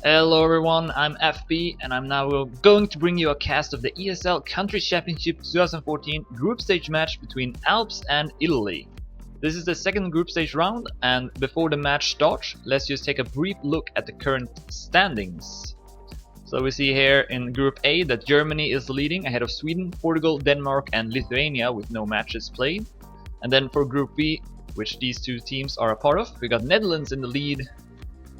Hello everyone, I'm FB and I'm now going to bring you a cast of the ESL Country Championship 2014 group stage match between Alps and Italy. This is the second group stage round, and before the match starts, let's just take a brief look at the current standings. So we see here in Group A that Germany is leading ahead of Sweden, Portugal, Denmark and Lithuania with no matches played. And then for Group B, which these two teams are a part of, we got Netherlands in the lead,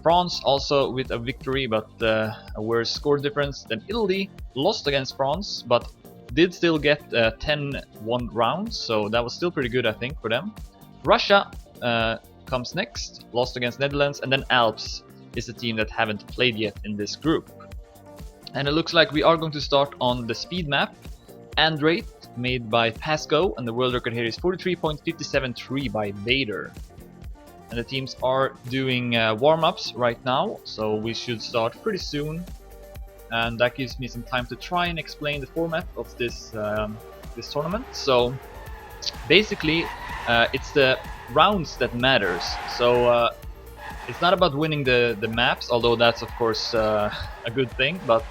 France also with a victory but a worse score difference than Italy, lost against France but did still get 10-1 rounds, so that was still pretty good I think for them. Russia comes next, lost against Netherlands, and then Alps is the team that haven't played yet in this group. And it looks like we are going to start on the speed map, Andrade, made by Pasco, and the world record here is 43.573 by Vader. And the teams are doing warm-ups right now, so we should start pretty soon. And that gives me some time to try and explain the format of this this tournament. So basically, it's the rounds that matters. So it's not about winning the maps, although that's of course a good thing, but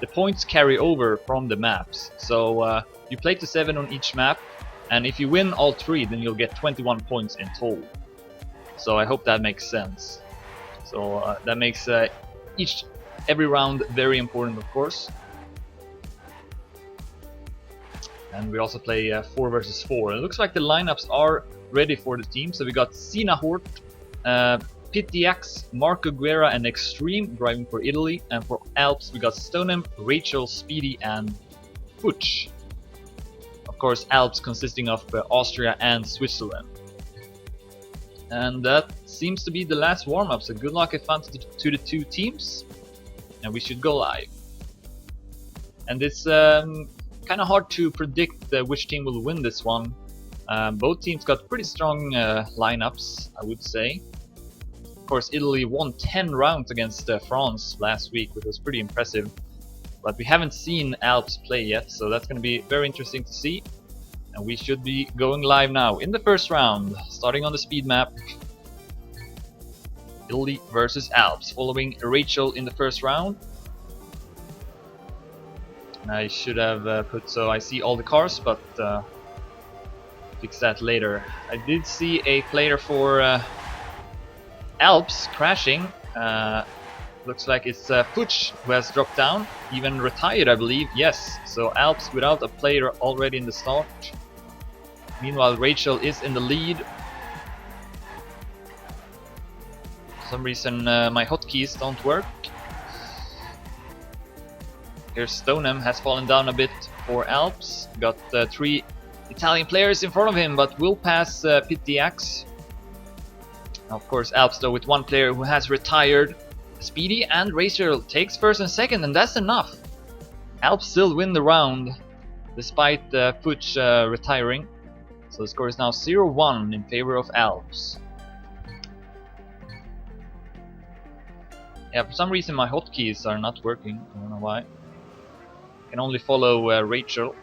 the points carry over from the maps. So you play to 7 on each map, and if you win all 3, then you'll get 21 points in total. So I hope that makes sense. So that makes every round very important, of course. And we also play 4 versus 4. And it looks like the lineups are ready for the team. So we got Sina Hort, Pitiax, Marco Guerra and Extreme driving for Italy. And for Alps we got Stonem, Rachel, Speedy and Butch. Of course Alps consisting of Austria and Switzerland. And that seems to be the last warm-up, so good luck and fun to the two teams. And we should go live. And it's kind of hard to predict which team will win this one. Both teams got pretty strong lineups, I would say. Of course, Italy won 10 rounds against France last week, which was pretty impressive. But we haven't seen Alps play yet, so that's going to be very interesting to see. And we should be going live now in the first round, starting on the speed map. Italy versus Alps, following Rachel in the first round. I should have put so I see all the cars, but fix that later. I did see a player for Alps crashing. Looks like it's Fuchs who has dropped down, even retired I believe. Yes, so Alps without a player already in the start. Meanwhile Rachel is in the lead. For some reason my hotkeys don't work. Here Stonem has fallen down a bit for Alps. Got 3 Italian players in front of him, but will pass Pitiax. Of course Alps though with 1 player who has retired. Speedy and Rachel takes first and second, and that's enough. Alps still win the round despite Fuchs retiring. So the score is now 0-1 in favor of Alps. Yeah, for some reason my hotkeys are not working. I don't know why. I can only follow Rachel.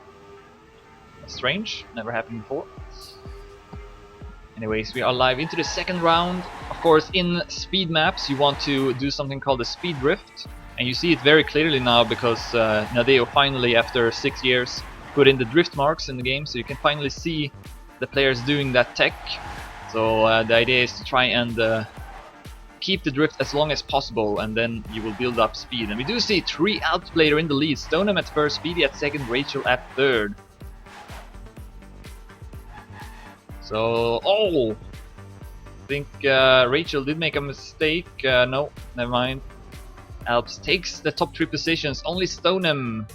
That's strange, never happened before. Anyways, we are live into the second round. Of course, in speed maps you want to do something called the speed drift. And you see it very clearly now because Nadeo finally, after 6 years, put in the drift marks in the game. So you can finally see the players doing that tech. So the idea is to try and keep the drift as long as possible, and then you will build up speed. And we do see 3 Alps players in the lead. Stonem at first, Speedy at second, Rachel at third. So, I think Rachel did make a mistake. No, never mind. Alps takes the top 3 positions. Only Stonem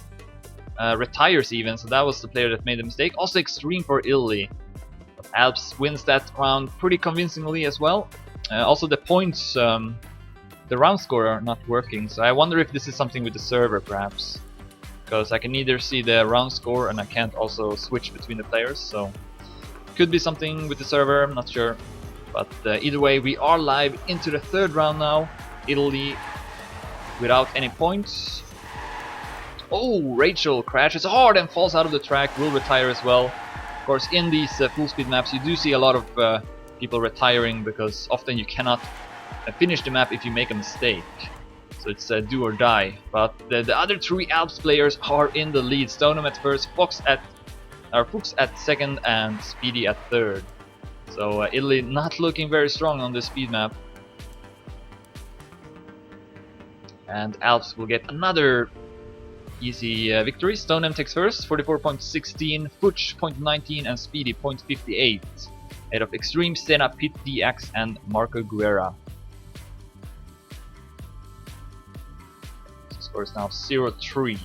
retires even, so that was the player that made the mistake. Also Extreme for Italy. But Alps wins that round pretty convincingly as well. Also the points, the round score are not working, so I wonder if this is something with the server perhaps. Because I can neither see the round score and I can't also switch between the players, so could be something with the server, I'm not sure. But either way, we are live into the third round now. Italy without any points. Oh, Rachel crashes hard and falls out of the track, will retire as well. Of course, in these full speed maps you do see a lot of people retiring because often you cannot finish the map if you make a mistake. So it's do or die. But the other three Alps players are in the lead. Stoneham at first, Fuchs at second, and Speedy at third. So Italy not looking very strong on this speed map. And Alps will get another easy victory. Stoneham takes first, 44.16, Fuchs 0.19, and Speedy 0.58. Ahead of Extreme, Senna, Pit DX, and Marco Guerra. So score is now 0-3.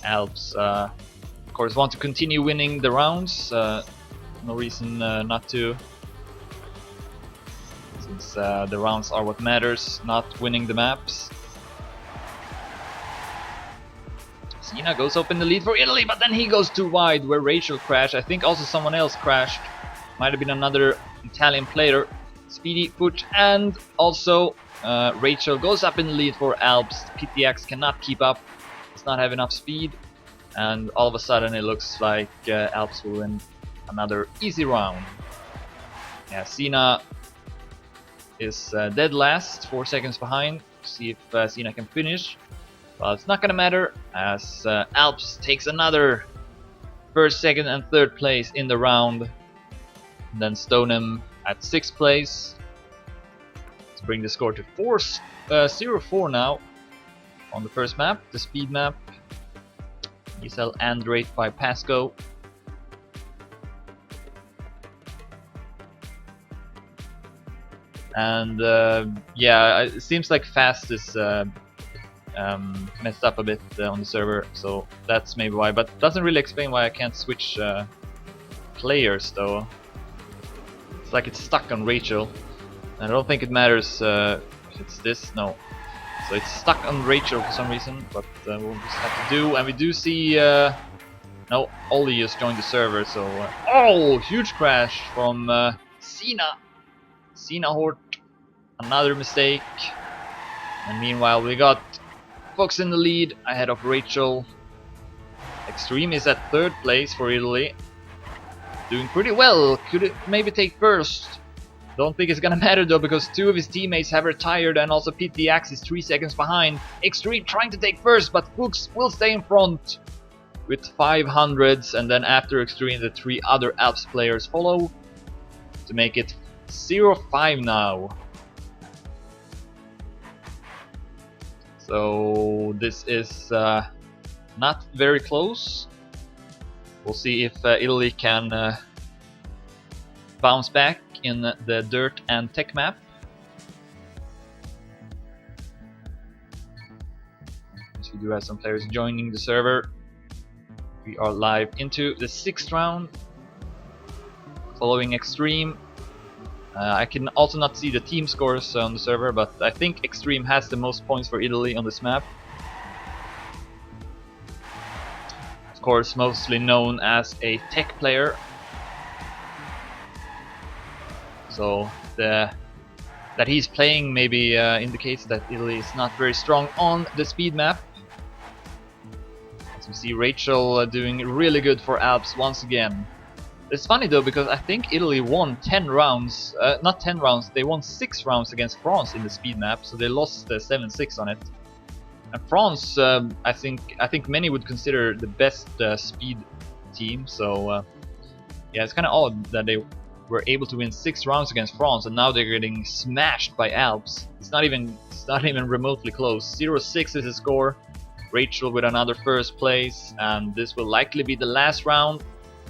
Alps, of course, want to continue winning the rounds. No reason not to. Since the rounds are what matters, not winning the maps. Senna goes up in the lead for Italy, but then he goes too wide where Rachel crashed. I think also someone else crashed. Might have been another Italian player. Speedy, Fuchs, and also Rachel goes up in the lead for Alps. PTX cannot keep up, does not have enough speed, and all of a sudden it looks like Alps will win another easy round. Yeah, Senna is dead last, 4 seconds behind. See if Senna can finish. Well, it's not gonna matter as Alps takes another first, second, and third place in the round. And then Stoneham at 6th place to bring the score to 0-4 now on the first map, the speed map. ESL Android by Pasco. And yeah, it seems like Fast is messed up a bit on the server, so that's maybe why, but doesn't really explain why I can't switch players though. It's like it's stuck on Rachel, and I don't think it matters if it's this, no. So it's stuck on Rachel for some reason, but we'll just have to do, and we do see no, Ollie has joined the server, so oh, huge crash from Senna Hort, another mistake. And meanwhile we got Fox in the lead ahead of Rachel. Extreme is at 3rd place for Italy, doing pretty well. Could it maybe take first? Don't think it's gonna matter though, because 2 of his teammates have retired, and also Pete the Axe is 3 seconds behind. Extreme trying to take first, but Fuchs will stay in front with 500s, and then after Extreme the 3 other Alps players follow to make it 0-5 now. So this is not very close. We'll see if Italy can bounce back in the dirt and tech map. So we do have some players joining the server. We are live into the 6th round, following Extreme. I can also not see the team scores on the server, but I think Extreme has the most points for Italy on this map. Of course, mostly known as a tech player. So that he's playing maybe indicates that Italy is not very strong on the speed map. As we see Rachel doing really good for Alps once again. It's funny though, because I think Italy won 10 rounds, not 10 rounds, they won 6 rounds against France in the speed map, so they lost 7-6 on it. And France, I think many would consider the best speed team, so yeah, it's kind of odd that they were able to win 6 rounds against France, and now they're getting smashed by Alps. It's not even remotely close. 0-6 is the score. Rachel with another 1st place, and this will likely be the last round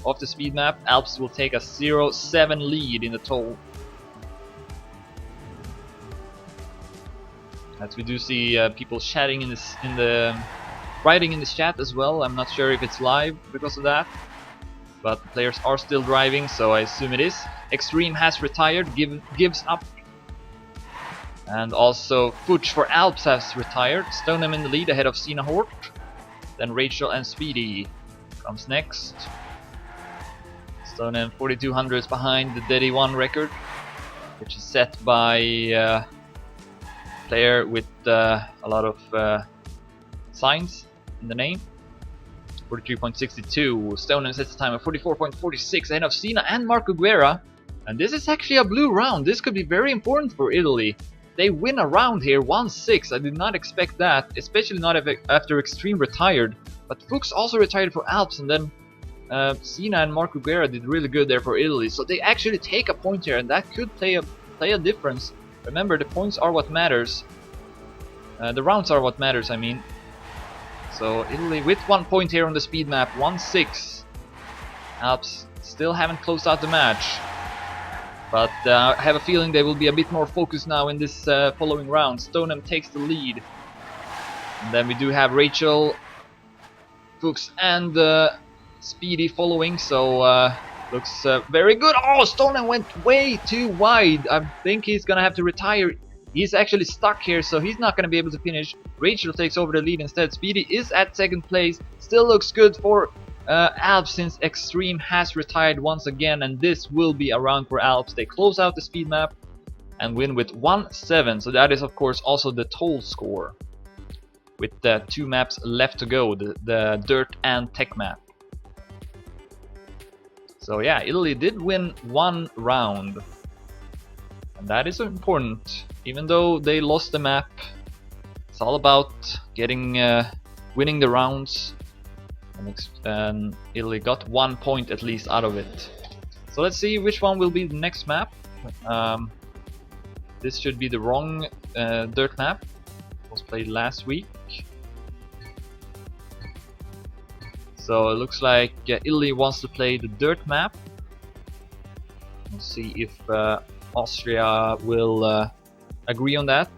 of the speed map. Alps will take a 0-7 lead in the toll. As we do see people chatting writing in the chat as well. I'm not sure if it's live because of that, but the players are still driving, so I assume it is. Extreme has retired, gives up, and also Fuchs for Alps has retired. Stoneham in the lead ahead of Senna Hort. Then Rachel and Speedy comes next. Stoneham 4200s behind the Daddy 1 record, which is set by a player with a lot of signs in the name. 43.62. Stoneham sets the time at 44.46 ahead of Senna and Marco Guerra. And this is actually a blue round. This could be very important for Italy. They win a round here, 1-6. I did not expect that, especially not after Extreme retired. But Fuchs also retired for Alps, and then Sina and Marco Guerra did really good there for Italy. So they actually take a point here, and that could play a difference. Remember, the points are what matters. The rounds are what matters, I mean. So Italy with 1 point here on the speed map, 1-6. Alps still haven't closed out the match. But I have a feeling they will be a bit more focused now in this following round. Stoneham takes the lead. And then we do have Rachel, Fuchs and Speedy following, so looks very good. Oh, Stoneham went way too wide. I think he's gonna have to retire. He's actually stuck here, so he's not gonna be able to finish. Rachel takes over the lead instead. Speedy is at second place. Still looks good for Alps, since Extreme has retired once again, and this will be a round for Alps. They close out the speed map and win with 1-7. So that is of course also the total score, with 2 maps left to go, the dirt and tech map. So yeah, Italy did win 1 round, and that is important. Even though they lost the map, it's all about getting winning the rounds, and Italy got 1 point at least out of it. So let's see which one will be the next map. This should be the wrong dirt map. It was played last week. So it looks like Italy wants to play the dirt map. Let's see if Austria will agree on that.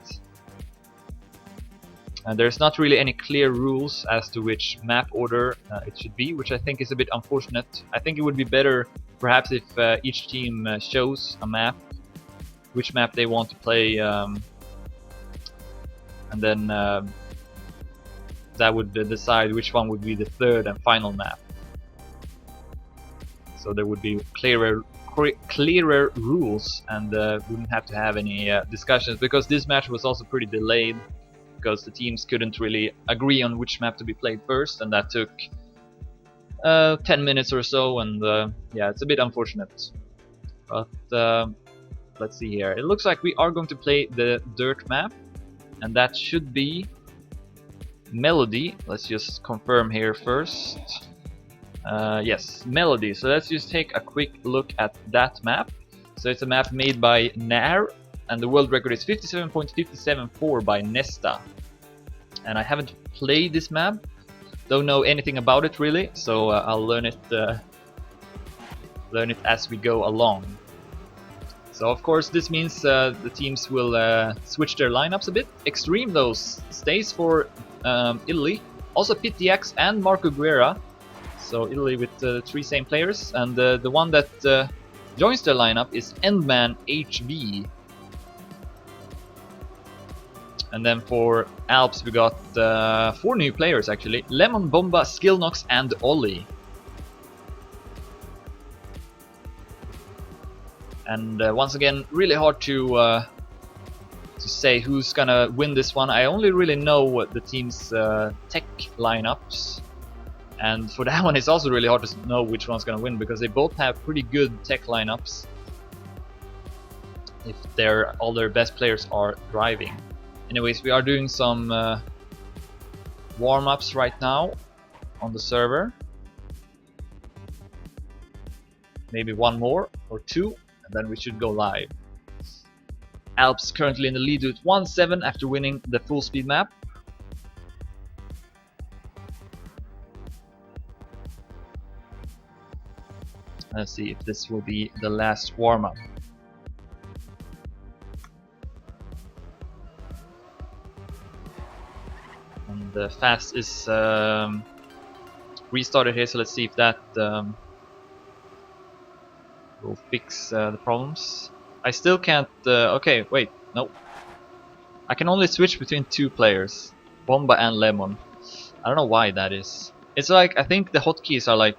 And there's not really any clear rules as to which map order it should be, which I think is a bit unfortunate. I think it would be better perhaps if each team shows a map, which map they want to play, and then that would decide which one would be the third and final map. So there would be clearer rules, and wouldn't have to have any discussions, because this match was also pretty delayed, because the teams couldn't really agree on which map to be played first, and that took 10 minutes or so, and yeah, it's a bit unfortunate. But let's see here. It looks like we are going to play the dirt map, and that should be Melody. Let's just confirm here first. Yes, Melody. So let's just take a quick look at that map. So it's a map made by Nair, and the world record is 57.574 by Nesta. And I haven't played this map, don't know anything about it really, so I'll learn it as we go along. So of course this means the teams will switch their lineups a bit. Extreme though stays for Italy, also PTX and Marco Guerra. So Italy with the 3 same players, and the one that joins their lineup is Endman HV. And then for Alps we got 4 new players actually: Lemon, Bomba, Skillnox and Ollie. And once again, really hard to say who's gonna win this one. I only really know what the team's tech lineups, and for that one it's also really hard to know which one's gonna win, because they both have pretty good tech lineups if all their best players are driving. Anyways, we are doing some warm-ups right now on the server. Maybe 1 more or 2, and then we should go live. Alps currently in the lead with 1-7 after winning the full speed map. Let's see if this will be the last warm-up. And the fast is restarted here, so let's see if that will fix the problems. I still can't. Okay, wait, no. I can only switch between 2 players, Bomba and Lemon. I don't know why that is. It's like, I think the hotkeys are like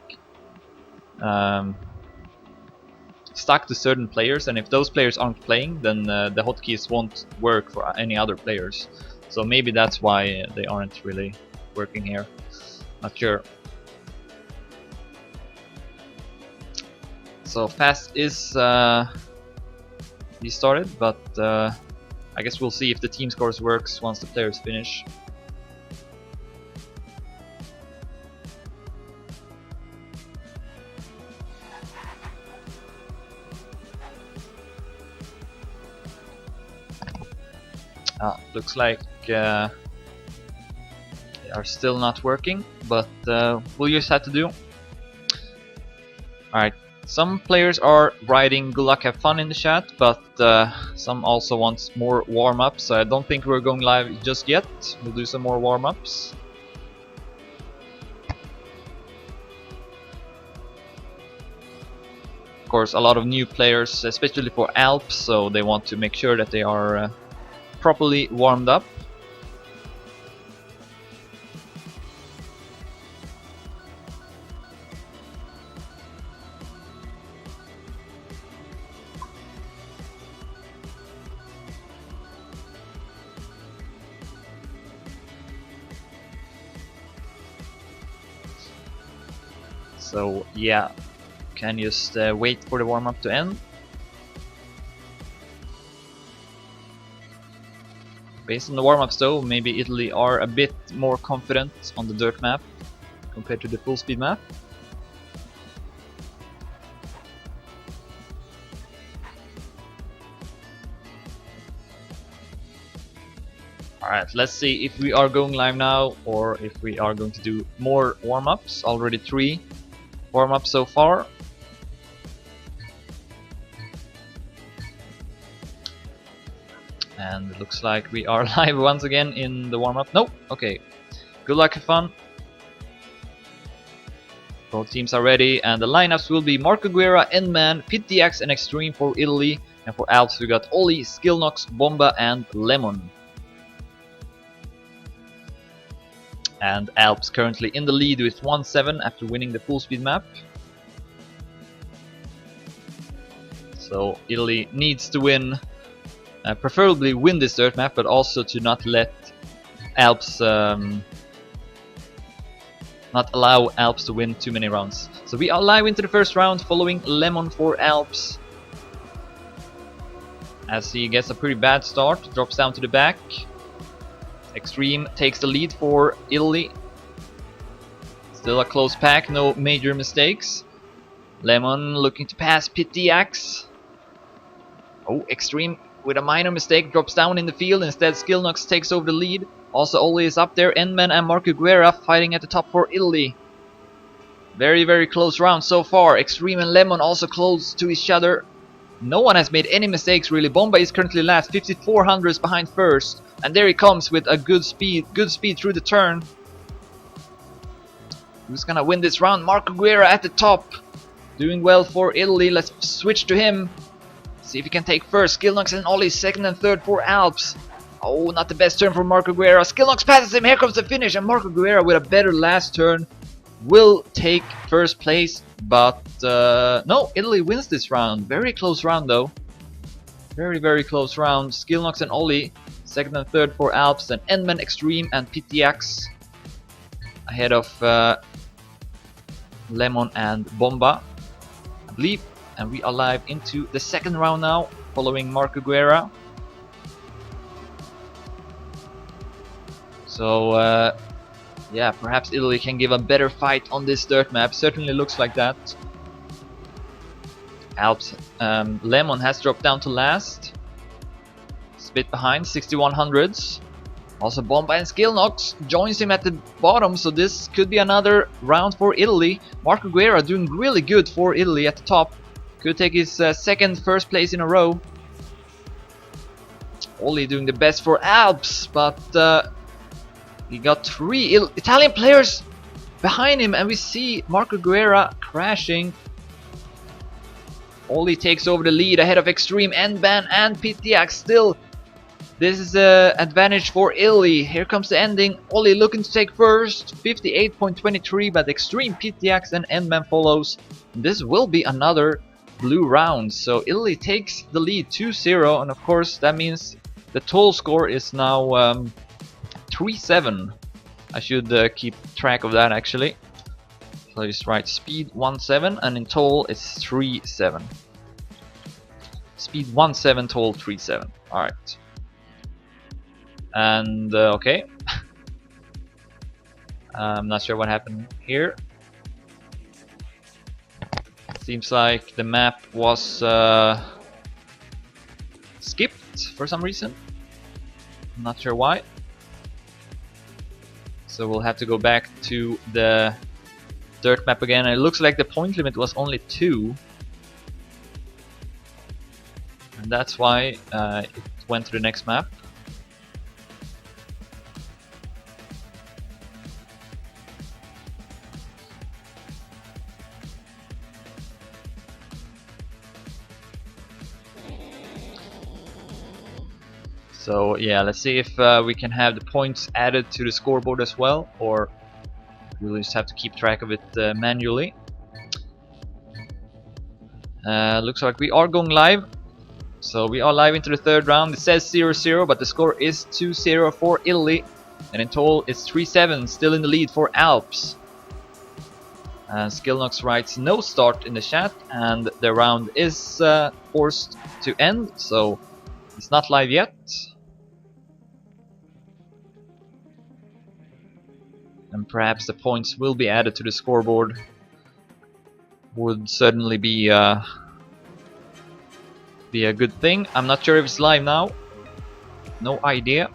stuck to certain players, and if those players aren't playing, then the hotkeys won't work for any other players. So maybe that's why they aren't really working here. Not sure. So fast is restarted, but I guess we'll see if the team scores works once the players finish. Looks like they are still not working, but we'll just have to do. Alright, some players are writing good luck, have fun in the chat, but some also want more warm-ups, so I don't think we're going live just yet. We'll do some more warm-ups. Of course, a lot of new players, especially for Alps, so they want to make sure that they are properly warmed up. So yeah, can just wait for the warm-up to end. Based on the warm-ups though, maybe Italy are a bit more confident on the dirt map compared to the full speed map. Alright, let's see if we are going live now or if we are going to do more warm-ups. Already 3 warm-ups so far. And it looks like we are live once again in the warm-up. Nope, okay. Good luck, have fun. Both teams are ready, and the lineups will be Marco Guerra, Endman, PTX, and Extreme for Italy. And for Alps we got Oli, Skillnox, Bomba, and Lemon. And Alps currently in the lead with 1-7 after winning the full speed map. So Italy needs to win. Preferably win this dirt map, but also to not let Alps, not allow Alps to win too many rounds. So we are live into the first round, following Lemon for Alps. As he gets a pretty bad start, drops down to the back. Extreme takes the lead for Italy. Still a close pack, no major mistakes. Lemon looking to pass PTX. Oh, Extreme with a minor mistake drops down in the field. Instead Skillnox takes over the lead. Also Oli is up there. Endman and Marco Guerra fighting at the top for Italy. Very close round so far. Extreme and Lemon also close to each other. No one has made any mistakes really. Bomba is currently last, 5400s behind first. And there he comes with a good speed through the turn. Who's gonna win this round? Marco Guerra at the top. Doing well for Italy. Let's switch to him. See if he can take first. Skillnox and Oli second and third for Alps. Oh, not the best turn for Marco Guerra. Skillnox passes him. Here comes the finish. And Marco Guerra with a better last turn will take first place. But no, Italy wins this round. Very close round though. Very close round. Skillnox and Oli second and third for Alps. Then Endman, Extreme, and PTX ahead of Lemon and Bomba, I believe. And we are live into the second round now, following Marco Guerra. So yeah, perhaps Italy can give a better fight on this dirt map. Certainly looks like that. Alps, Lemon has dropped down to last. It's a bit behind, 6100s. Also Bomba and Skillnox joins him at the bottom, so this could be another round for Italy. Marco Guerra doing really good for Italy at the top. Could take his second first place in a row. Oli doing the best for Alps, but he got 3 Italian players behind him, and we see Marco Guerra crashing. Oli takes over the lead ahead of Extreme, Endman, and PTX. Still, this is an advantage for Italy. Here comes the ending. Oli looking to take first, 58.23, but Extreme, PTX, and Endman follows. This will be another blue round, so Italy takes the lead 2-0, and of course that means the total score is now 3-7. I should keep track of that actually. So I just write speed 17 and in total it's 37. Speed 17, total 37. Alright. And okay. I'm not sure what happened here. Seems like the map was skipped for some reason. I'm not sure why. So we'll have to go back to the dirt map again. And it looks like the point limit was only 2. And that's why it went to the next map. So yeah, let's see if we can have the points added to the scoreboard as well, or we'll just have to keep track of it manually. Looks like we are going live. So we are live into the third round. It says 0-0, but the score is 2-0 for Italy. And in total it's 3-7, still in the lead for Alps. Skillnox writes no start in the chat, and the round is forced to end, so it's not live yet. And perhaps the points will be added to the scoreboard. Would certainly be a good thing. I'm not sure if it's live now. No idea.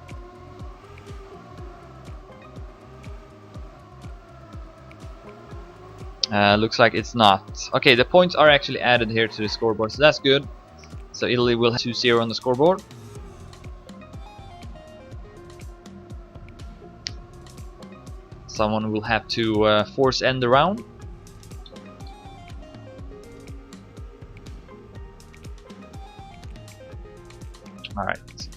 Looks like it's not. Okay, the points are actually added here to the scoreboard, so that's good. So Italy will have 2-0 on the scoreboard. Someone will have to force end the round. Alright.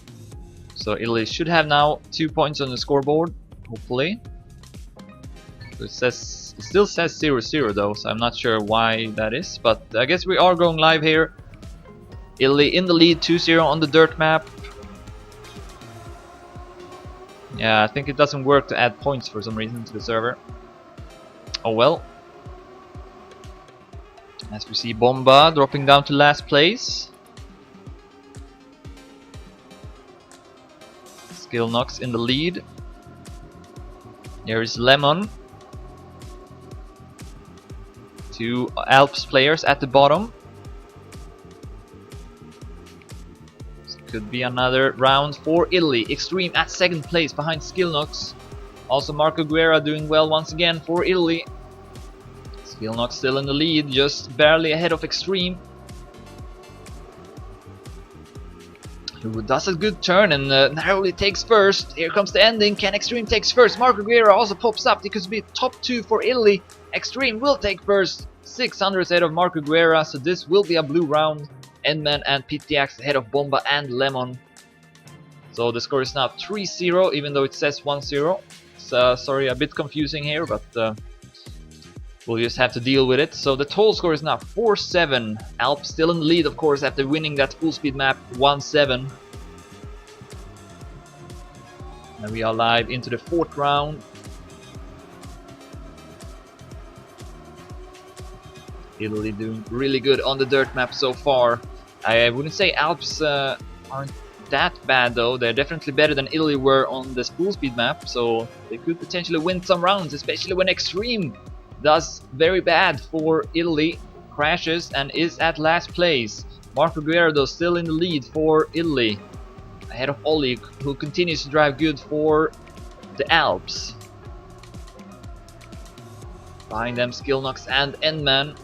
So Italy should have now 2 points on the scoreboard, hopefully. So it still says 0-0 though, so I'm not sure why that is, but I guess we are going live here. Italy in the lead, 2-0 on the dirt map. Yeah, I think it doesn't work to add points for some reason to the server. Oh well. As we see Bomba dropping down to last place. Skillnox in the lead. There is Lemon. 2 Alps players at the bottom. Could be another round for Italy. Extreme at second place behind Skillnox. Also Marco Guerra doing well once again for Italy. Skillnox still in the lead, just barely ahead of Extreme. Who does a good turn and narrowly takes first. Here comes the ending. Can Extreme takes first? Marco Guerra also pops up. It could be top 2 for Italy. Extreme will take first. 600 ahead of Marco Guerra, so this will be a blue round. Endman and Pitiax ahead of Bomba and Lemon. So the score is now 3-0, even though it says 1-0. So, sorry, a bit confusing here, but we'll just have to deal with it. So the total score is now 4-7. Alps still in the lead, of course, after winning that full speed map 1-7. And we are live into the 4th round. Italy doing really good on the dirt map so far. I wouldn't say Alps aren't that bad though. They're definitely better than Italy were on the full speed map, so they could potentially win some rounds, especially when Extreme does very bad for Italy, crashes and is at last place. Marco Guerra though still in the lead for Italy, ahead of Oli, who continues to drive good for the Alps. Behind them Skillnox and Endman.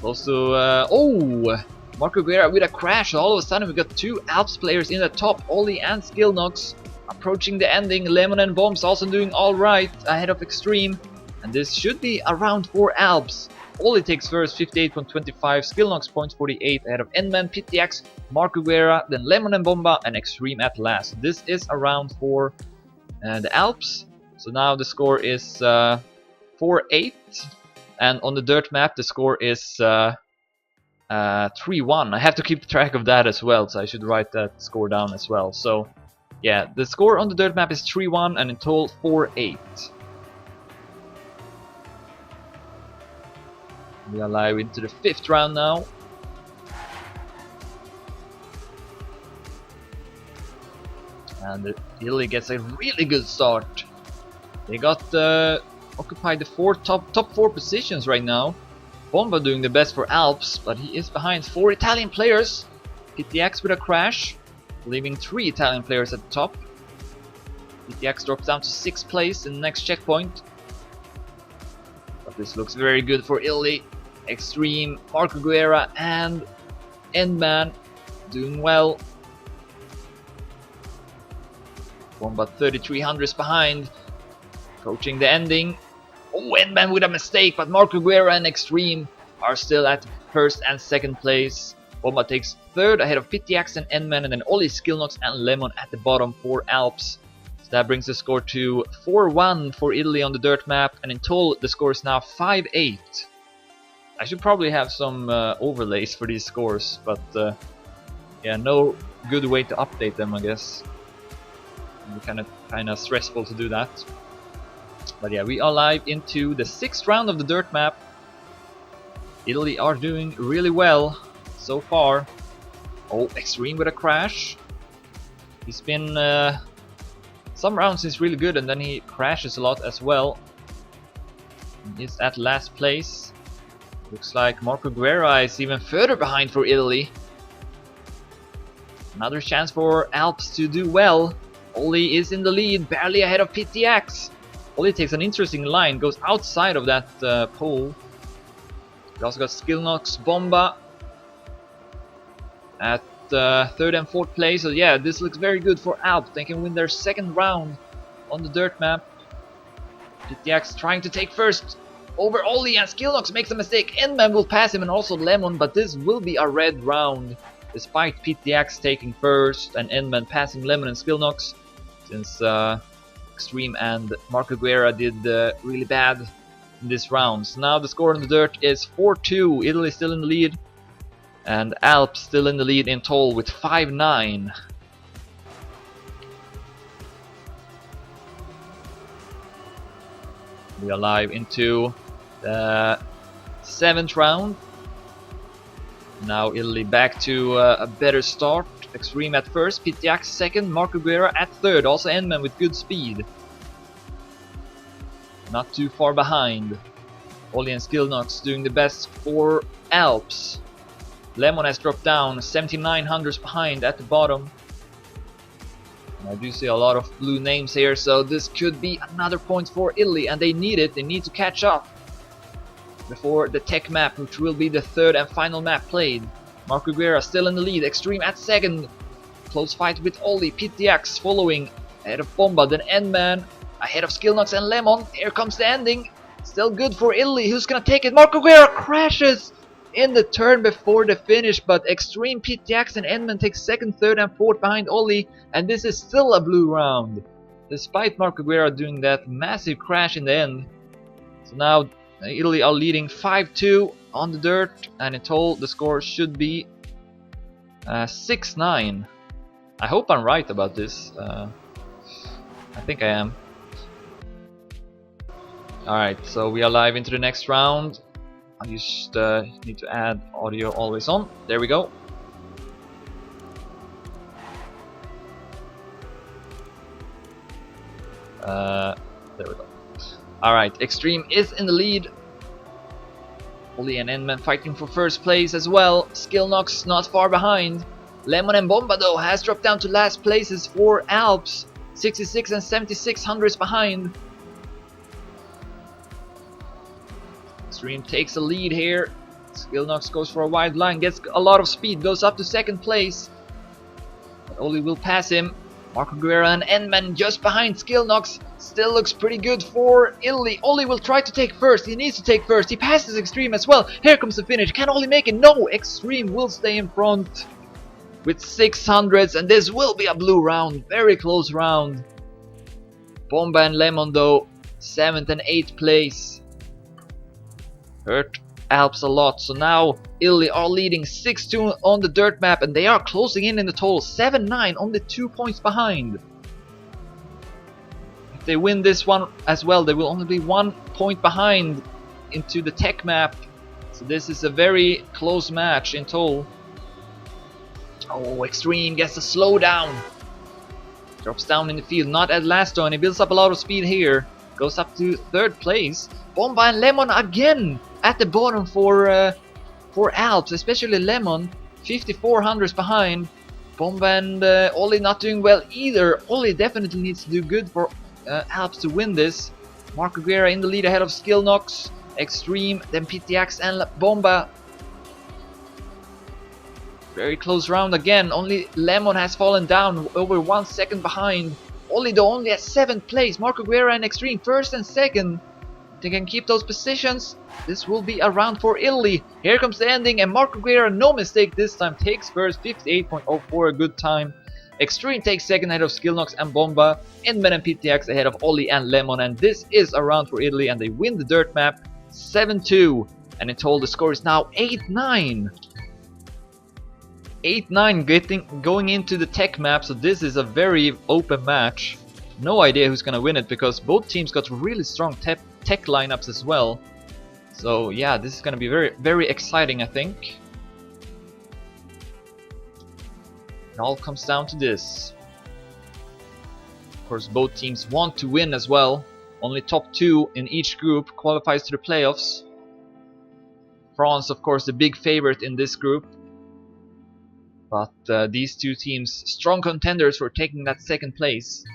Also, oh! Marco Guerra with a crash. All of a sudden we got 2 Alps players in the top, Oli and Skillnox. Approaching the ending, Lemon and Bombs also doing alright ahead of Extreme. And this should be a round for Alps. Oli takes first, 58.25, Skillnox points 48 ahead of Endman, Pitiax, Marco Guerra, then Lemon and Bomba, and Extreme at last. This is a round for the Alps. So now the score is 4-8. And on the dirt map the score is 3-1. I have to keep track of that as well, so I should write that score down as well. So yeah, the score on the dirt map is 3-1 and in total 4-8. We are live into the 5th round now. And Italy gets a really good start. They got occupied the top 4 positions right now. Bomba doing the best for Alps, but he is behind 4 Italian players. PTX with a crash, leaving 3 Italian players at the top. PTX drops down to 6th place in the next checkpoint. But this looks very good for Italy. Extreme, Marco Guerra and Endman doing well. Bomba 3300s behind, approaching the ending. Oh, Endman with a mistake, but Marco Guerra and Extreme are still at 1st and 2nd place. Bomba takes 3rd ahead of PTX and Endman, and then Ollie, Skillnox and Lemon at the bottom for Alps. So that brings the score to 4-1 for Italy on the dirt map, and in total the score is now 5-8. I should probably have some overlays for these scores, but yeah, no good way to update them, I guess. Kind of stressful to do that. But yeah, we are live into the 6th round of the dirt map. Italy are doing really well so far. Oh, Extreme with a crash. He's been some rounds he's really good, and then he crashes a lot as well. He's at last place. Looks like Marco Guerra is even further behind for Italy. Another chance for Alps to do well. Ollie is in the lead, barely ahead of PTX. Ollie takes an interesting line, goes outside of that pole. We also got Skillnox, Bomba at 3rd and 4th place. So yeah, this looks very good for Alps. They can win their 2nd round on the dirt map. PTX trying to take 1st over Ollie, and Skillnox makes a mistake. Endman will pass him and also Lemon, but this will be a red round despite PTX taking 1st and Endman passing Lemon and Skillnox, since Extreme and Marco Guerra did really bad in this round. So now the score on the dirt is 4-2. Italy still in the lead, and Alps still in the lead in total with 5-9. We are live into the 7th round. Now Italy back to a better start. Extreme at 1st, PTX 2nd, Marco Guerra at 3rd. Also Endman with good speed. Not too far behind. Ollie and Skillnox doing the best for Alps. Lemon has dropped down, 7900s behind at the bottom. And I do see a lot of blue names here, so this could be another point for Italy, and they need it. They need to catch up before the tech map, which will be the 3rd and final map played. Marco Guerra still in the lead, Extreme at 2nd. Close fight with Ollie, PTX following ahead of Bomba, then Endman ahead of Skillnox and Lemon. Here comes the ending. Still good for Italy. Who's gonna take it? Marco Guerra crashes in the turn before the finish, but Extreme, PTX and Endman take 2nd, 3rd and 4th behind Ollie, and this is still a blue round despite Marco Guerra doing that massive crash in the end. So now Italy are leading 5-2 on the dirt, and in total the score should be 6-9. I hope I'm right about this. I think I am. Alright, so we are live into the next round. I just need to add audio always on. There we go. There we go. Alright, Extreme is in the lead. Ollie and Endman fighting for 1st place as well. Skillnox not far behind. Lemon and Bomba though has dropped down to last places for Alps. 66 and 7600s behind. Extreme takes a lead here. Skillnox goes for a wide line, gets a lot of speed, goes up to 2nd place. But Ollie will pass him. Marco Guerra and Endman just behind Skillnox. Still looks pretty good for Italy. Ollie will try to take 1st. He needs to take 1st. He passes Extreme as well. Here comes the finish. Can Ollie make it? No! Extreme will stay in front with 600s, and this will be a blue round. Very close round. Bomba and Lemon though, 7th and 8th place. Hurt Alps a lot. So now Italy are leading 6-2 on the dirt map, and they are closing in the total 7-9, only 2 points behind. If they win this one as well, they will only be 1 point behind into the tech map. So this is a very close match in total. Oh, Extreme gets a slowdown. Drops down in the field, not at last though, and he builds up a lot of speed here. Goes up to 3rd place. Bomba and Lemon again at the bottom for Alps, especially Lemon. 5400s behind. Bomba and Ollie not doing well either. Ollie definitely needs to do good for Alps to win this. Marco Guerra in the lead ahead of Skillnox, Extreme, then PTX and Bomba. Very close round again. Only Lemon has fallen down, over 1 second behind. Ollie though only at 7th place. Marco Guerra and Extreme 1st and 2nd. They can keep those positions. This will be a round for Italy. Here comes the ending, and Marco Guerra, no mistake this time, takes first. 58.04, a good time. Extreme takes 2nd ahead of Skillnox and Bomba. Endman and PTX ahead of Ollie and Lemon. And this is a round for Italy, and they win the dirt map 7-2. And in total the score is now 8-9. 8-9 going into the tech map, so this is a very open match. No idea who's gonna win it because both teams got really strong tech lineups as well. So yeah, this is gonna be very exciting, I think. It all comes down to this. Of course, both teams want to win as well. Only top 2 in each group qualifies to the playoffs. France, of course, the big favorite in this group. But these two teams, strong contenders for taking that 2nd place.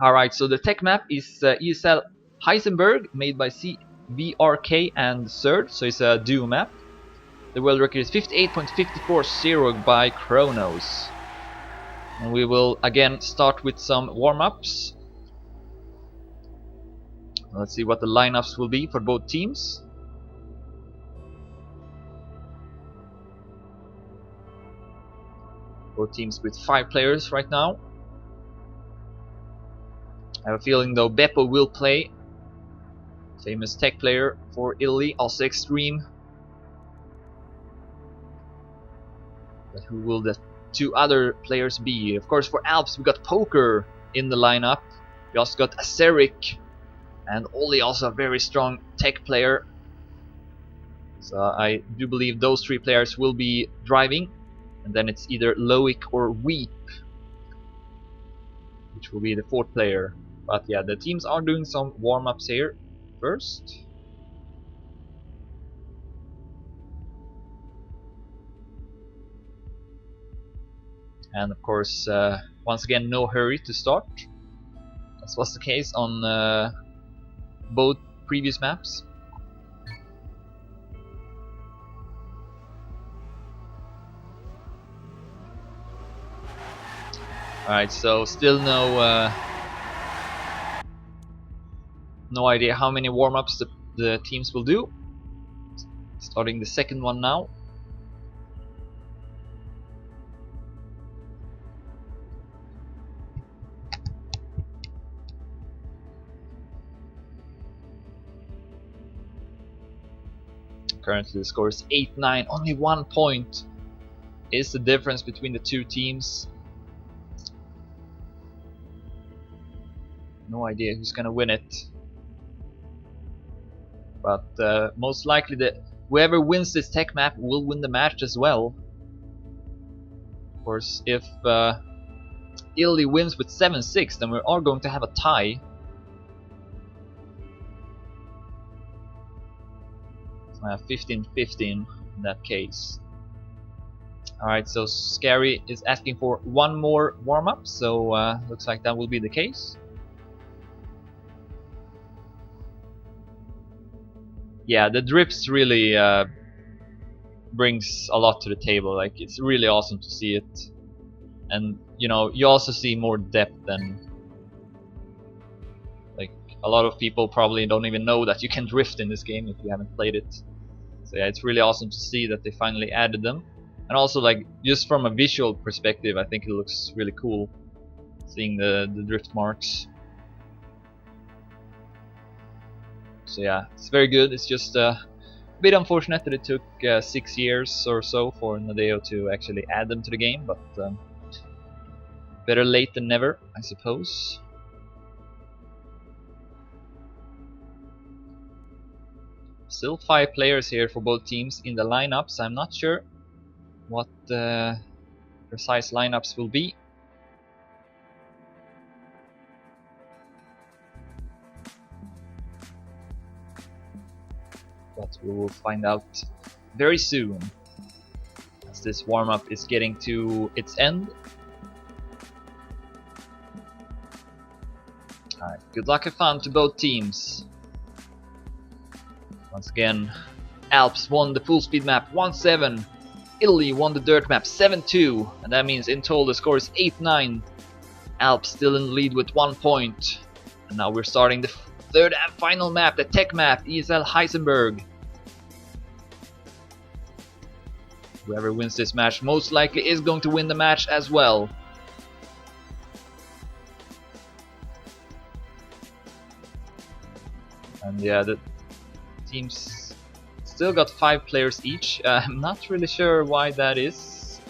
Alright, so the tech map is ESL Heisenberg, made by CVRK and Surd, so it's a duo map. The world record is 58.540 by Chronos. And we will again start with some warm-ups. Let's see what the lineups will be for both teams. Both teams with 5 players right now. I have a feeling though Beppo will play. Famous tech player for Italy, also Extreme. But who will the 2 other players be? Of course, for Alps we got Poker in the lineup. We also got Aceric, and Ollie, also a very strong tech player. So I do believe those 3 players will be driving. And then it's either Loic or Weep, which will be the 4th player. But yeah, the teams are doing some warm-ups here first. And of course, once again, no hurry to start. As was the case on both previous maps. Alright, so still no idea how many warm-ups the teams will do. Starting the 2nd one now. Currently the score is 8-9. Only 1 point is the difference between the 2 teams. No idea who's gonna win it. But most likely whoever wins this tech map will win the match as well. Of course, if Italy wins with 7-6, then we are going to have a tie. So I have 15-15 in that case. Alright, so Scary is asking for 1 more warm-up, so looks like that will be the case. Yeah, the drips really brings a lot to the table. Like, it's really awesome to see it, and you know, you also see more depth than, like, a lot of people probably don't even know that you can drift in this game if you haven't played it. So yeah, it's really awesome to see that they finally added them, and also, like, just from a visual perspective, I think it looks really cool seeing the drift marks. So yeah, it's very good. It's just a bit unfortunate that it took 6 years or so for Nadeo to actually add them to the game, but better late than never, I suppose. Still 5 players here for both teams in the lineups. I'm not sure what the precise lineups will be. But we will find out very soon, as this warm-up is getting to its end. Alright, good luck and fun to both teams. Once again, Alps won the full speed map 1-7. Italy won the dirt map 7-2. And that means in total the score is 8-9. Alps still in the lead with 1 point. And now we're starting the third and final map, the tech map, ESL Heisenberg. Whoever wins this match most likely is going to win the match as well. And yeah, the teams still got 5 players each. I'm not really sure why that is.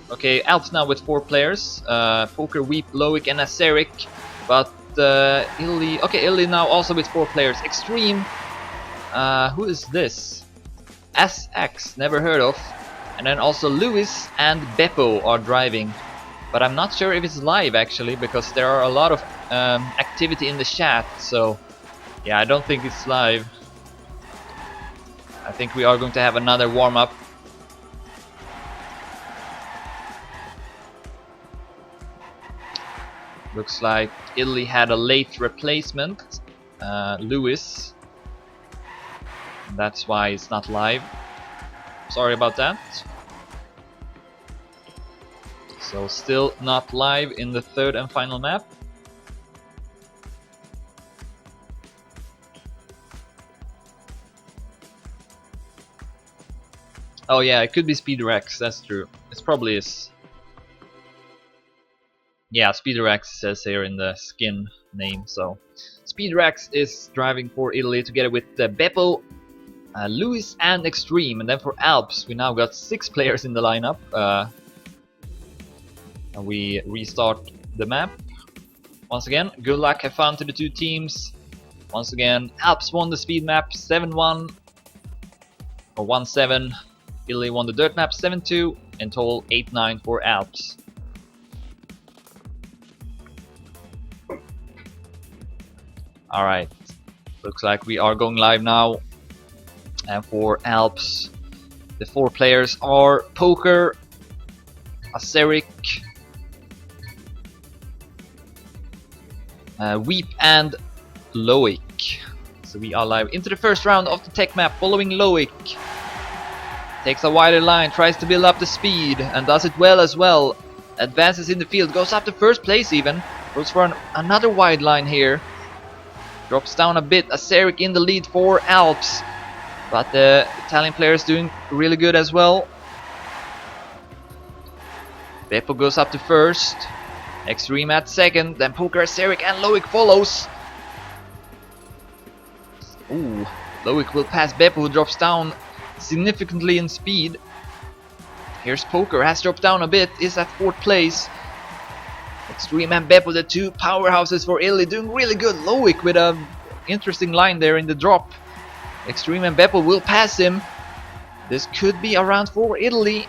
Okay, Alps now with 4 players. Poker, Weep, Loic and Aceric. But Italy... Okay, Italy now also with 4 players. Extreme. Who is this? SX, never heard of. And then also Lewis and Beppo are driving. But I'm not sure if it's live actually, because there are a lot of activity in the chat. So yeah, I don't think it's live. I think we are going to have another warm-up. Looks like Italy had a late replacement, Lewis. That's why it's not live. Sorry about that. So still not live in the third and final map. Oh yeah, it could be SpeederX, that's true. It probably is. Yeah, SpeederX says here in the skin name, so SpeederX is driving for Italy together with Beppo, Lewis and Extreme. And then for Alps we now got 6 players in the lineup. And we restart the map. Once again, good luck, have fun to the 2 teams. Once again, Alps won the speed map 7-1 or 1-7. Italy won the dirt map 7-2. In total 8-9 for Alps. Alright, looks like we are going live now. And for Alps, the 4 players are Poker, Aceric, Weep and Loic. So we are live into the first round of the tech map following Loic. Takes a wider line, tries to build up the speed and does it well as well. Advances in the field, goes up to first place even. Goes for another wide line here. Drops down a bit, Aceric in the lead for Alps. But the Italian player is doing really good as well. Beppo goes up to first. Extreme at second, then Poker, Aceric and Loic follows. Ooh, Loic will pass Beppo, who drops down significantly in speed. Here's Poker, has dropped down a bit, is at 4th place. Extreme and Beppo, the 2 powerhouses for Italy, doing really good. Loic with a interesting line there in the drop. Extreme and Beppo will pass him. This could be a round for Italy.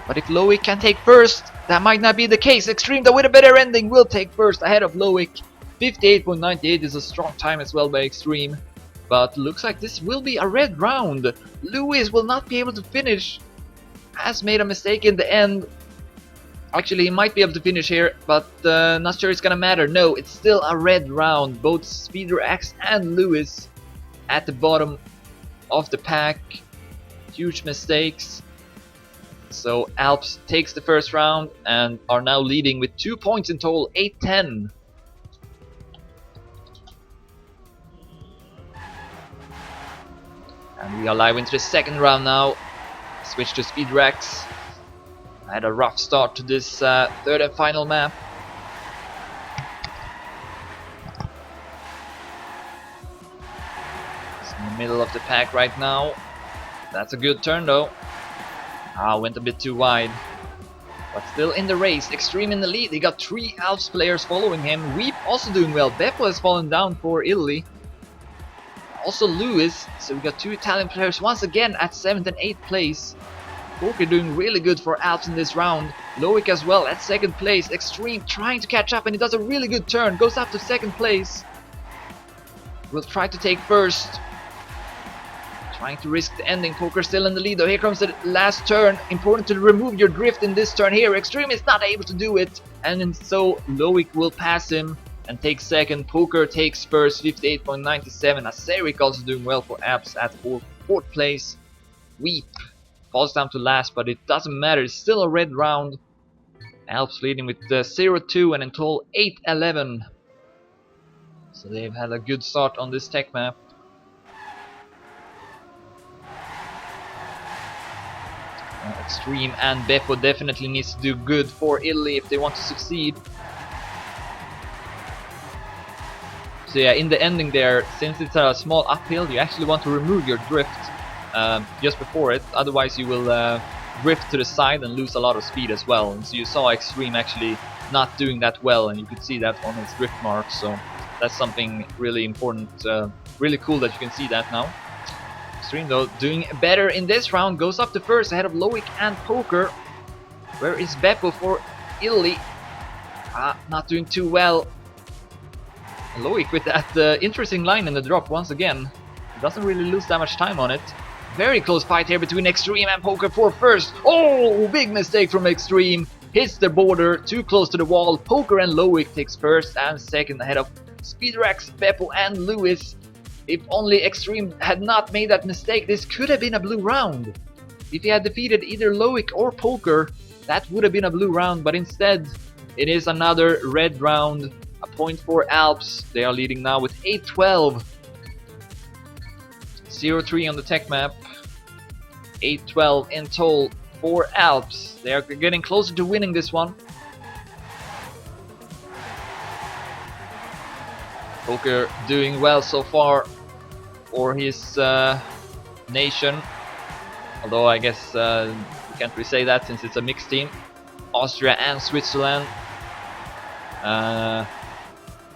But if Loic can take first, that might not be the case. Extreme, though with a better ending, will take first ahead of Loic. 58.98 is a strong time as well by Extreme. But looks like this will be a red round. Lewis will not be able to finish. Has made a mistake in the end. Actually, he might be able to finish here, but not sure it's gonna matter. No, it's still a red round. Both SpeederX and Lewis at the bottom of the pack. Huge mistakes. So Alps takes the first round and are now leading with 2 points in total, 8-10. And we are live into the second round now. Switch to SpeederX. I had a rough start to this third and final map. It's in the middle of the pack right now. That's a good turn though. Went a bit too wide. But still in the race. Extreme in the lead. He got 3 Alps players following him. Weep also doing well. Beppo has fallen down for Italy. Also Lewis, so we got two Italian players once again at 7th and 8th place. Poker doing really good for Alps in this round. Loic as well at 2nd place. Extreme trying to catch up and he does a really good turn. Goes up to 2nd place. Will try to take 1st. Trying to risk the ending. Poker still in the lead though. Here comes the last turn. Important to remove your drift in this turn here. Extreme is not able to do it. And so Loic will pass him and take 2nd. Poker takes 1st, 58.97. Acerik also doing well for Alps at 4th place. Weep falls down to last, but it doesn't matter. It's still a red round. Alps leading with 0-2 and until 8-11. So they've had a good start on this tech map. Extreme and Beppo definitely needs to do good for Italy if they want to succeed. So yeah, in the ending there, since it's a small uphill, you actually want to remove your drift just before it. Otherwise you will drift to the side and lose a lot of speed as well. And so you saw Extreme actually not doing that well, and you could see that on his drift marks. So that's something really important, really cool that you can see that now. Extreme though doing better in this round, goes up to 1st ahead of Loic and Poker. Where is Beppo for Italy? Not doing too well. Loic with that interesting line in the drop once again. Doesn't really lose that much time on it. Very close fight here between Extreme and Poker for 1st. Oh, big mistake from Extreme. Hits the border, too close to the wall. Poker and Loic takes 1st and 2nd ahead of Speedrax, Beppo and Lewis. If only Extreme had not made that mistake, this could have been a blue round. If he had defeated either Loic or Poker, that would have been a blue round, but instead it is another red round. A point for Alps. They are leading now with 8-12. 0-3 on the tech map. 8-12 in total for Alps. They are getting closer to winning this one. Poker doing well so far for his nation. Although I guess we can't really say that since it's a mixed team. Austria and Switzerland.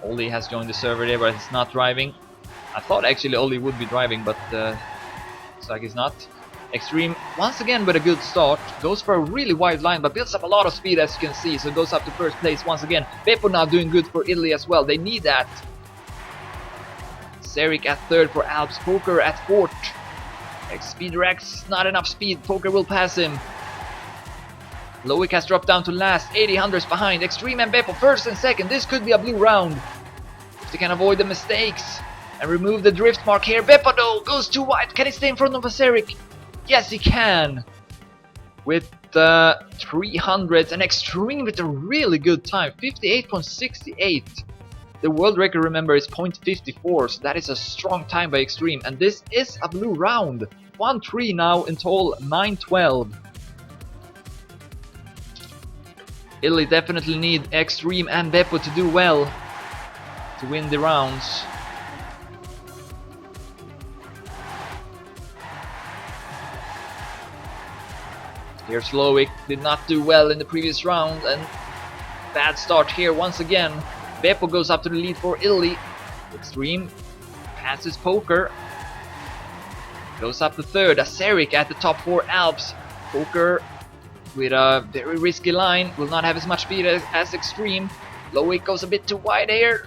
Oli has joined the server there, but he's not driving. I thought actually Oli would be driving, but looks like he's not. Extreme once again with a good start, goes for a really wide line but builds up a lot of speed as you can see, so goes up to 1st place once again. Beppo now doing good for Italy as well, they need that. Acerik at 3rd for Alps, Poker at 4th. Speedrax, not enough speed, Poker will pass him. Loic has dropped down to last, 80 hundredths behind. Extreme and Beppo 1st and 2nd, this could be a blue round. If they can avoid the mistakes and remove the drift mark here. Beppo though goes too wide, can he stay in front of Acerik? Yes he can. With 300s and Extreme with a really good time, 58.68. The world record, remember, is 0.54, so that is a strong time by Extreme. And this is a blue round. 1-3 now in total, 9-12. Italy definitely need Extreme and Beppo to do well to win the rounds. Here's Loic, did not do well in the previous round, and bad start here once again. Beppo goes up to the lead for Italy. Extreme passes Poker. Goes up to 3rd. Acerik at the top for Alps. Poker with a very risky line. Will not have as much speed as Extreme. Loic goes a bit too wide here,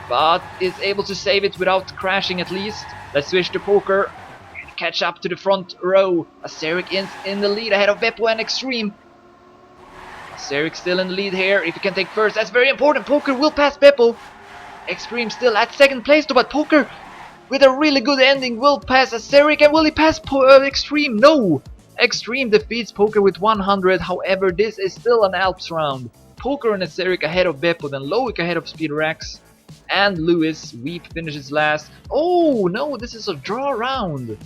but is able to save it without crashing at least. Let's switch to Poker. Catch up to the front row. Acerik in the lead ahead of Beppo and Extreme. Acerik still in the lead here. If he can take 1st, that's very important. Poker will pass Beppo. Extreme still at 2nd place though, but Poker with a really good ending will pass Acerik. And will he pass Extreme? No! Extreme defeats Poker with 100. However, this is still an Alps round. Poker and Acerik ahead of Beppo, then Loic ahead of Speedrax. And Lewis. Weep finishes last. Oh no, this is a draw round.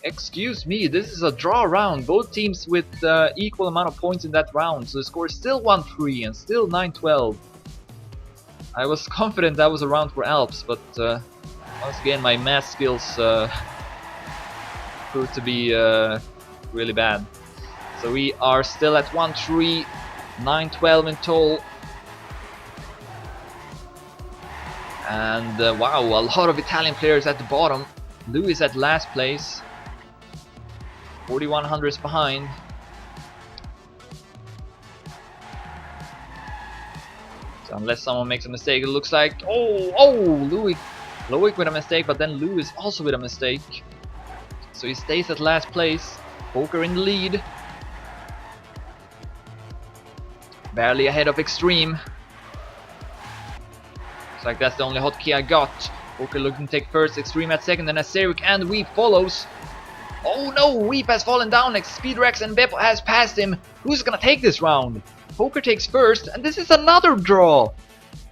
Excuse me, this is a draw round. Both teams with equal amount of points in that round. So the score is still 1-3 and still 9-12. I was confident that was a round for Alps, but once again my math skills proved to be really bad. So we are still at 1-3, 9-12 in total. And wow, a lot of Italian players at the bottom. Lewis at last place, 4100s behind. So unless someone makes a mistake, it looks like Loic with a mistake, but then Lewis also with a mistake. So he stays at last place. Poker in the lead, barely ahead of Extreme. Looks like that's the only hotkey I got. Poker looking to take first, Extreme at second, and Azeric and Weep follows. Oh no, Weep has fallen down, Speedrex and Beppo has passed him. Who's gonna take this round? Poker takes first, and this is another draw.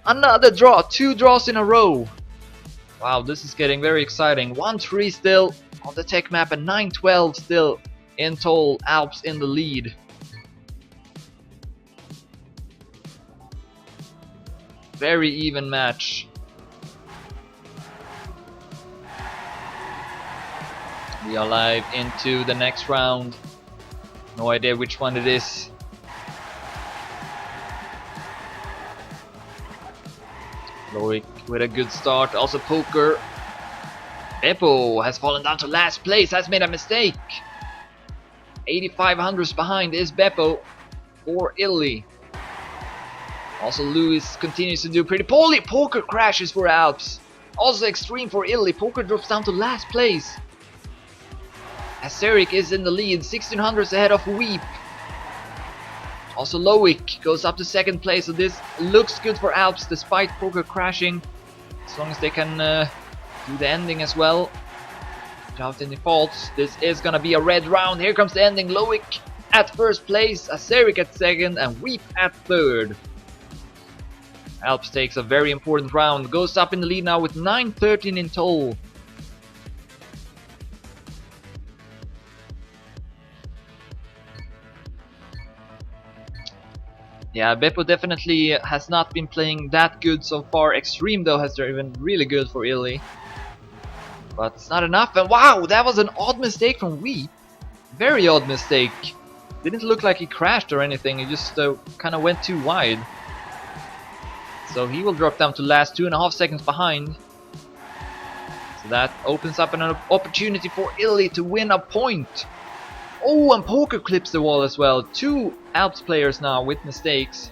Another draw, 2 draws in a row. Wow, this is getting very exciting. 1-3 still on the tech map and 9-12 still in total. Alps in the lead. Very even match. We are live into the next round. No idea which one it is. Loic with a good start. Also Poker. Beppo has fallen down to last place. Has made a mistake. 8500s behind is Beppo for Italy. Also Lewis continues to do pretty poorly. Poker crashes for Alps. Also Extreme for Italy. Poker drops down to last place. Azeric is in the lead, 1600s ahead of Weep. Also Loic goes up to second place, so this looks good for Alps despite Poker crashing. As long as they can do the ending as well without any faults. This is gonna be a red round. Here comes the ending. Loic at first place, Azeric at second, and Weep at third. Alps takes a very important round, goes up in the lead now with 9-13 in total. Yeah, Beppo definitely has not been playing that good so far. Extreme though has driven really good for Italy. But it's not enough, and wow, that was an odd mistake from Weep. Very odd mistake. Didn't look like he crashed or anything, he just kind of went too wide. So he will drop down to last, 2.5 seconds behind. So that opens up an opportunity for Italy to win a point. Oh, and Poker clips the wall as well. 2 Alps players now with mistakes.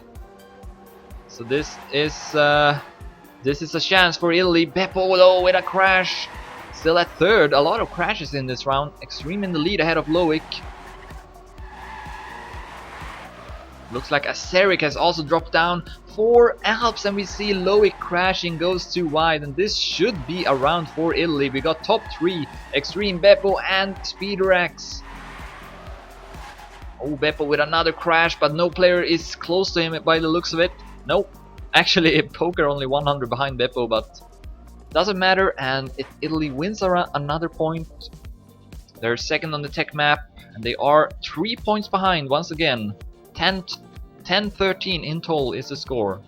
So this is a chance for Italy. Beppo though with a crash. Still at third. A lot of crashes in this round. Extreme in the lead ahead of Loic. Looks like Azeric has also dropped down for Alps, and we see Loic crashing, goes too wide, and this should be a round for Italy. We got top 3, Extreme, Beppo and Speedrex. Oh, Beppo with another crash, but no player is close to him by the looks of it. Nope. Actually, Poker only 100 behind Beppo, but doesn't matter, and Italy wins another point. They're second on the tech map, and they are 3 points behind once again. 10-13 in total is the score.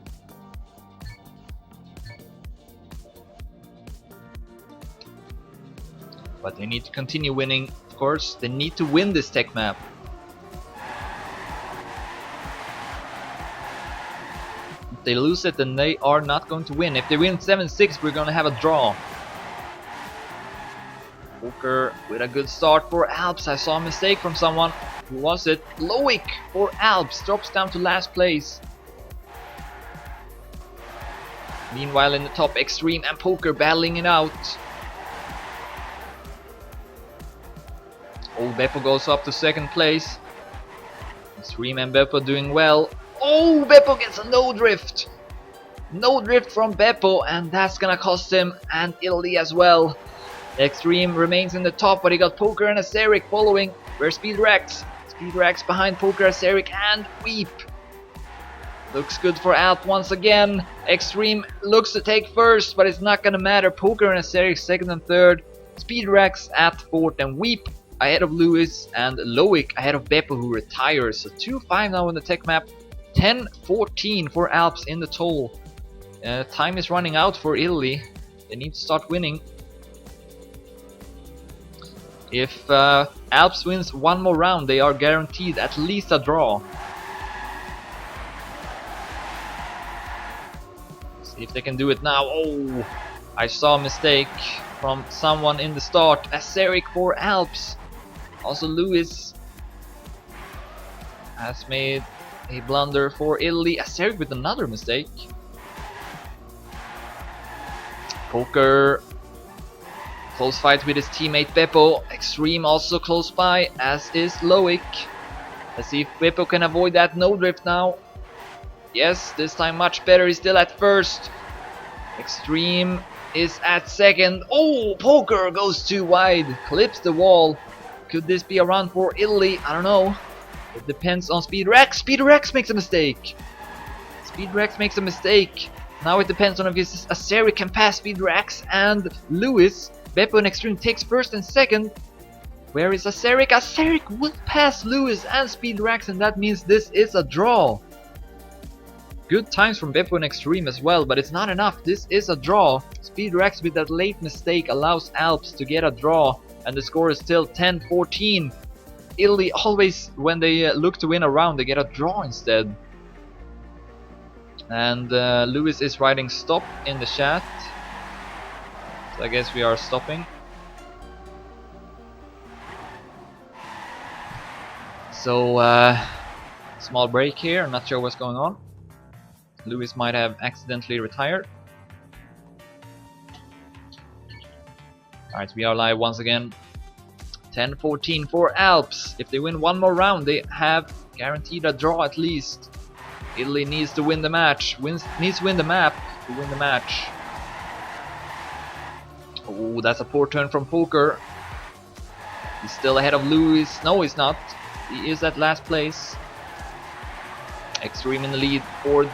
But they need to continue winning, of course. They need to win this tech map. If they lose it, then they are not going to win. If they win 7-6, we're going to have a draw. Poker with a good start for Alps. I saw a mistake from someone. Who was it? Loic for Alps drops down to last place. Meanwhile in the top, Extreme and Poker battling it out. Oh, Beppo goes up to second place. Extreme and Beppo doing well. Oh, Beppo gets a no drift. No drift from Beppo, and that's gonna cost him and Italy as well. Extreme remains in the top, but he got Poker and Azeric following. Where's Speedrex? Speedrex behind Poker, Azeric and Weep. Looks good for Alp once again. Extreme looks to take first, but it's not gonna matter. Poker and Azeric second and third. Speedrex at fourth, and Weep ahead of Lewis, and Loic ahead of Beppo, who retires. So 2-5 now on the tech map. 10-14 for Alps in the total. Time is running out for Italy. They need to start winning. If Alps wins one more round, they are guaranteed at least a draw. See if they can do it now. Oh, I saw a mistake from someone in the start. Aserik for Alps. Also Lewis has made a blunder for Italy. Aserik with another mistake. Poker. Close fight with his teammate Beppo. Extreme also close by, as is Loic. Let's see if Beppo can avoid that no drift now. Yes, this time much better. He's still at first. Extreme is at second. Oh, Poker goes too wide. Clips the wall. Could this be a run for Italy? I don't know. It depends on SpeedRex. SpeedRex makes a mistake. SpeedRex makes a mistake. Now it depends on if Aserik can pass SpeedRex and Lewis. Beppo and Extreme takes first and second. Where is Aserik? Aserik will pass Lewis and SpeedRex, and that means this is a draw. Good times from Beppo and Extreme as well, but it's not enough. This is a draw. SpeedRex with that late mistake allows Alps to get a draw, and the score is still 10-14. Italy always, when they look to win a round, they get a draw instead. And Lewis is writing stop in the chat. So I guess we are stopping. So small break here. I'm not sure what's going on. Lewis might have accidentally retired. Alright, we are live once again. 10-14 for Alps. If they win one more round, they have guaranteed a draw at least. Italy needs to win the match. Needs to win the map to win the match. Oh, that's a poor turn from Poker. He's still ahead of Lewis. No, he's not. He is at last place. Extreme in the lead for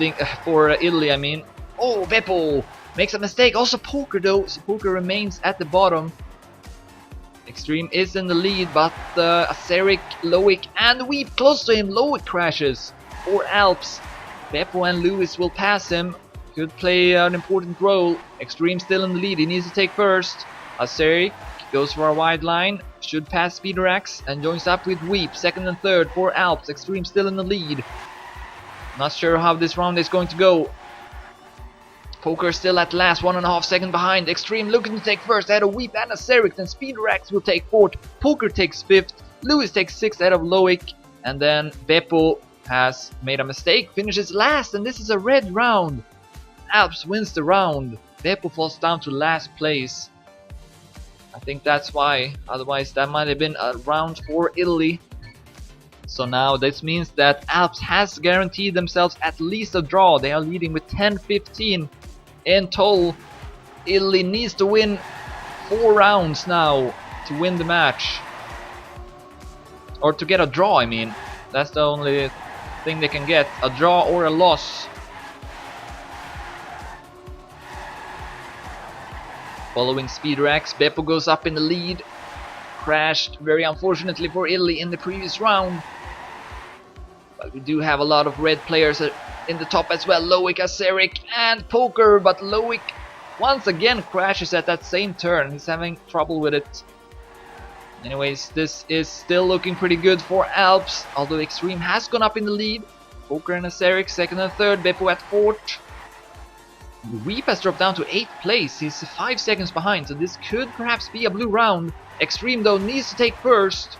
Italy, I mean. Oh, Beppo makes a mistake. Also Poker though. So Poker remains at the bottom. Extreme is in the lead, but Aserik, Loic and Weep close to him. Loic crashes for Alps. Beppo and Lewis will pass him. Could play an important role. Extreme still in the lead. He needs to take first. Aserik goes for a wide line. Should pass SpeedRex and joins up with Weep. Second and third for Alps. Extreme still in the lead. Not sure how this round is going to go. Poker still at last, 1.5 seconds behind. Extreme looking to take first ahead of Weep and Aserik. Then SpeedRex will take fourth. Poker takes fifth. Lewis takes sixth ahead of Loic. And then Beppo has made a mistake, finishes last, and this is a red round. Alps wins the round. Beppo falls down to last place. I think that's why. Otherwise, that might have been a round for Italy. So now this means that Alps has guaranteed themselves at least a draw. They are leading with 10-15 in total. Italy needs to win 4 rounds now to win the match. Or to get a draw, I mean. That's the only thing they can get. A draw or a loss. Following SpeedRex, Beppo goes up in the lead. Crashed very unfortunately for Italy in the previous round. But we do have a lot of red players in the top as well. Loic, Aserik and Poker. But Loic once again crashes at that same turn. He's having trouble with it. Anyways, this is still looking pretty good for Alps. Although Extreme has gone up in the lead. Poker and Aserik second and third. Beppo at fourth. Weep has dropped down to 8th place. He's 5 seconds behind, so this could perhaps be a blue round. Extreme though needs to take first.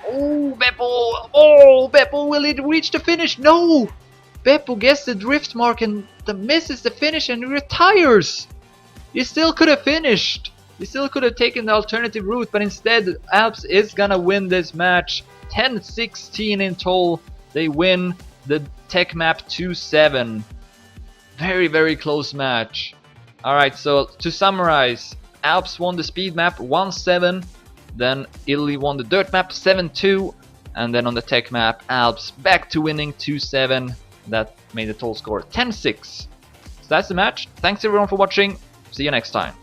Oh, Beppo! Oh, Beppo, will it reach the finish? No! Beppo gets the drift mark and misses the finish and retires. He still could have finished. He still could have taken the alternative route, but instead Alps is gonna win this match. 10-16 in total. They win the tech map 2-7. Very, very close match. Alright, so to summarize, Alps won the speed map 1-7, then Italy won the dirt map 7-2, and then on the tech map, Alps back to winning 2-7. That made the total score 10-6. So that's the match. Thanks everyone for watching. See you next time.